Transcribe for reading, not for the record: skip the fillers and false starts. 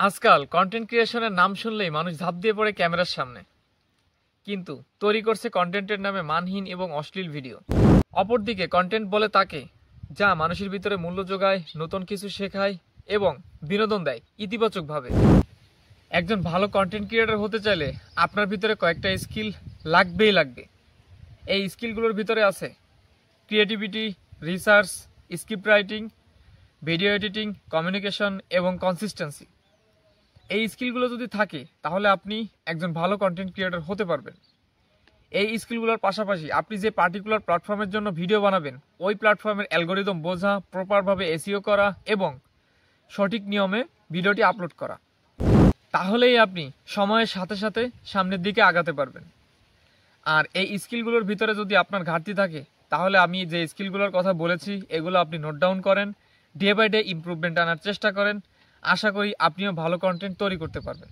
আজকাল কন্টেন্ট ক্রিয়েশনের নাম শুনলেই মানুষ ঝাঁপ দিয়ে পড়ে ক্যামেরার সামনে, কিন্তু তৈরি করছে কন্টেন্টের নামে মানহীন এবং অশ্লীল ভিডিও। অপরদিকে কন্টেন্ট বলে তাকে যা মানুষের ভিতরে মূল্য যোগায়, নতুন কিছু শেখায় এবং বিনোদন দেয় ইতিবাচকভাবে। একজন ভালো কন্টেন্ট ক্রিয়েটর হতে চাইলে আপনার ভিতরে কয়েকটা স্কিল লাগবে। এই স্কিলগুলোর ভিতরে আছে creativity, research, script writing, video editing, communication এবং কনসিস্টেন্সি। এই স্কিলগুলো যদি থাকে তাহলে আপনি একজন ভালো কন্টেন্ট ক্রিয়েটর হতে পারবেন। এই স্কিলগুলোর পাশাপাশি আপনি যে পার্টিকুলার প্ল্যাটফর্মের জন্য ভিডিও বানাবেন, ওই প্ল্যাটফর্মের অ্যালগোরিদম বোঝা, প্রপারভাবে এসইও করা এবং সঠিক নিয়মে ভিডিওটি আপলোড করা, তাহলেই আপনি সময়ের সাথে সাথে সামনের দিকে আগাতে পারবেন। আর এই স্কিলগুলোর ভিতরে যদি আপনার ঘাটতি থাকে তাহলে আমি যে স্কিলগুলোর কথা বলেছি এগুলো আপনি নোট ডাউন করেন, ডে বাই ডে ইমপ্রুভমেন্ট আনার চেষ্টা করেন। আশা করি আপনিও ভালো কন্টেন্ট তৈরি করতে পারবেন।